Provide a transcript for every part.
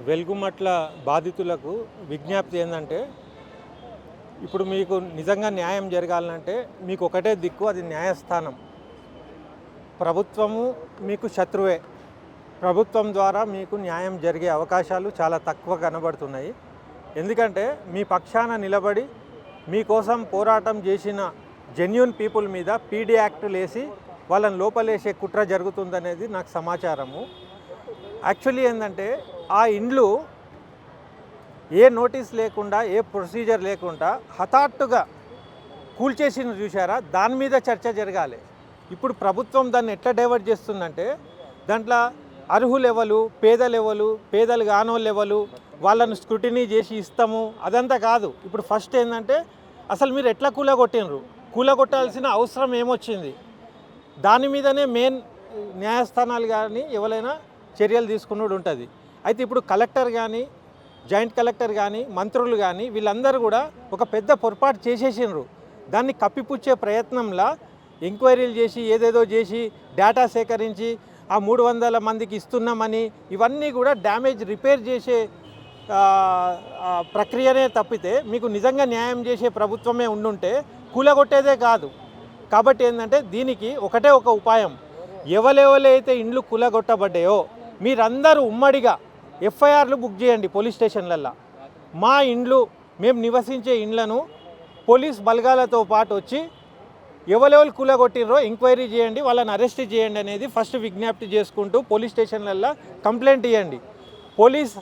వెల్గుమట్ల బాధితులకు విజ్ఞప్తి ఏంటంటే, ఇప్పుడు మీకు నిజంగా న్యాయం జరగాలంటే మీకు ఒకటే దిక్కు, అది న్యాయస్థానం. ప్రభుత్వము మీకు శత్రువే. ప్రభుత్వం ద్వారా మీకు న్యాయం జరిగే అవకాశాలు చాలా తక్కువ కనబడుతున్నాయి. ఎందుకంటే మీ పక్షాన నిలబడి మీకోసం పోరాటం చేసిన జెన్యూన్ పీపుల్ మీద పీడీ యాక్టులు వేసి వాళ్ళని లోపలేసే కుట్ర జరుగుతుందనేది నాకు సమాచారము. యాక్చువల్లీ ఏంటంటే, ఆ ఇండ్లు ఏ నోటీస్ లేకుండా, ఏ ప్రొసీజర్ లేకుండా హఠాత్తుగా కూల్చేసిన చూసారా, దాని మీద చర్చ జరగాలి. ఇప్పుడు ప్రభుత్వం దాన్ని ఎట్లా డైవర్ట్ చేస్తుందంటే, దాంట్లో అర్హులు ఎవరు, పేదలు ఎవరు, పేదలు కానోళ్ళు ఎవరు, వాళ్ళను స్క్రూటినీ చేసి ఇస్తాము, అదంతా కాదు. ఇప్పుడు ఫస్ట్ ఏంటంటే, అసలు మీరు ఎట్లా కూలగొట్టినరు, కూలగొట్టాల్సిన అవసరం ఏమొచ్చింది, దాని మీదనే మెయిన్ న్యాయస్థానాలు కానీ ఎవరైనా చర్యలు తీసుకున్నది ఉంటుంది. అయితే ఇప్పుడు కలెక్టర్ కానీ, జాయింట్ కలెక్టర్ కానీ, మంత్రులు కానీ వీళ్ళందరూ కూడా ఒక పెద్ద పొరపాటు చేసేసినారు. దాన్ని కప్పిపుచ్చే ప్రయత్నంలో ఎంక్వైరీలు చేసి ఏదేదో చేసి డేటా సేకరించి ఆ 300 మందికి ఇస్తున్నామని ఇవన్నీ కూడా డ్యామేజ్ రిపేర్ చేసే ప్రక్రియనే తప్పితే మీకు నిజంగా న్యాయం చేసే ప్రభుత్వమే ఉండుంటే కూలగొట్టేదే కాదు. కాబట్టి ఏంటంటే, దీనికి ఒకటే ఒక ఉపాయం. ఎవరెవరైతే ఇండ్లు కూలగొట్టబడ్డాయో మీరందరూ ఉమ్మడిగా ఎఫ్ఐఆర్లు బుక్ చేయండి పోలీస్ స్టేషన్లల్లో. మా ఇండ్లు, మేము నివసించే ఇండ్లను పోలీస్ బలగాలతో పాటు వచ్చి ఎవరెవరు కూలగొట్టిరో ఎంక్వైరీ చేయండి, వాళ్ళని అరెస్ట్ చేయండి అనేది ఫస్ట్ విజ్ఞప్తి చేసుకుంటూ పోలీస్ స్టేషన్లల్లో కంప్లైంట్ ఇవ్వండి. పోలీస్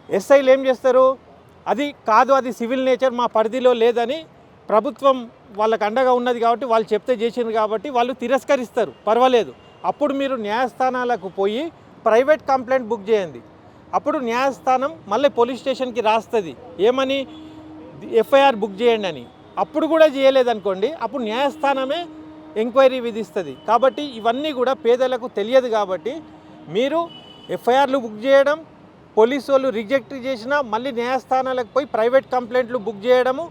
ఎస్ఐలు ఏం చేస్తారు, అది కాదు, అది సివిల్ నేచర్, మా పరిధిలో లేదని ప్రభుత్వం వాళ్ళకు అండగా ఉన్నది కాబట్టి వాళ్ళు చెప్తే చేసింది కాబట్టి వాళ్ళు తిరస్కరిస్తారు, పర్వాలేదు. అప్పుడు మీరు న్యాయస్థానాలకు పోయి ప్రైవేట్ కంప్లైంట్ బుక్ చేయండి. అప్పుడు న్యాయస్థానం మళ్ళీ పోలీస్ స్టేషన్కి రాస్తుంది ఏమని, ఎఫ్ఐఆర్ బుక్ చేయండి అని. అప్పుడు కూడా చేయలేదనుకోండి, అప్పుడు న్యాయస్థానమే ఎంక్వైరీ విధిస్తుంది. కాబట్టి ఇవన్నీ కూడా పేదలకు తెలియదు. కాబట్టి మీరు ఎఫ్ఐఆర్లు బుక్ చేయడం, పోలీసు వాళ్ళు రిజెక్ట్ చేసినా మళ్ళీ న్యాయస్థానాలకు పోయి ప్రైవేట్ కంప్లైంట్లు బుక్ చేయడము,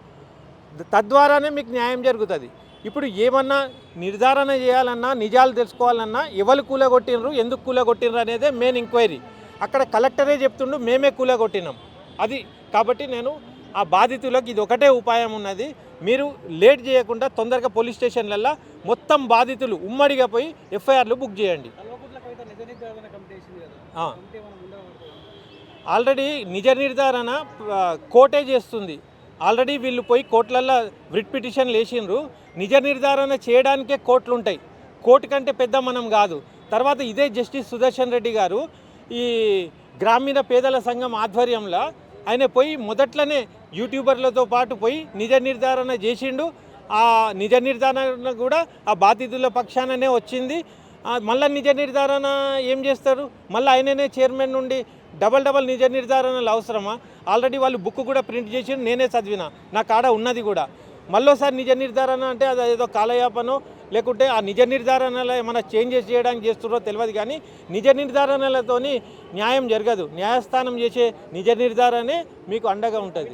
తద్వారానే మీకు న్యాయం జరుగుతుంది. ఇప్పుడు ఏమన్నా నిర్ధారణ చేయాలన్నా, నిజాలు తెలుసుకోవాలన్నా ఎవరు కూలగొట్టినరు, ఎందుకు కూలగొట్టినరు అనేదే మెయిన్ ఎంక్వైరీ. అక్కడ కలెక్టరే చెప్తుండు మేమే కూలగొట్టినాం అది. కాబట్టి నేను ఆ బాధితులకు ఇది ఒకటే ఉపాయం ఉన్నది, మీరు లేట్ చేయకుండా తొందరగా పోలీస్ స్టేషన్లల్లో మొత్తం బాధితులు ఉమ్మడిగా పోయి ఎఫ్ఐఆర్లు బుక్ చేయండి. ఆల్రెడీ నిజ నిర్ధారణ కోర్టే చేస్తుంది. ఆల్రెడీ వీళ్ళు పోయి కోర్టులల్లో రిట్ పిటిషన్లు వేసిండ్రు. నిజ నిర్ధారణ చేయడానికే కోర్టులు ఉంటాయి, కోర్టు కంటే పెద్ద మనం కాదు. తర్వాత ఇదే జస్టిస్ సుదర్శన్ రెడ్డి గారు ఈ గ్రామీణ పేదల సంఘం ఆధ్వర్యంలో ఆయన పోయి మొదట్లోనే యూట్యూబర్లతో పాటు పోయి నిజ నిర్ధారణ చేసిండు. ఆ నిజ నిర్ధారణ కూడా ఆ బాధితుల పక్షాననే వచ్చింది. మళ్ళీ నిజ నిర్ధారణ ఏం చేస్తారు, మళ్ళీ ఆయననే చైర్మన్ నుండి డబల్ నిజ నిర్ధారణలు అవసరమా? ఆల్రెడీ వాళ్ళు బుక్ కూడా ప్రింట్ చేసి నేనే చదివిన, నా కాడ ఉన్నది కూడా. మళ్ళీసారి నిజ నిర్ధారణ అంటే అది ఏదో కాలయాపనో లేకుంటే ఆ నిజ నిర్ధారణలో ఏమైనా చేంజెస్ చేయడానికి చేస్తున్నారో తెలియదు. కానీ నిజ నిర్ధారణలతోని న్యాయం జరగదు. న్యాయస్థానం చేసే నిజ నిర్ధారణే మీకు అండగా ఉంటుంది.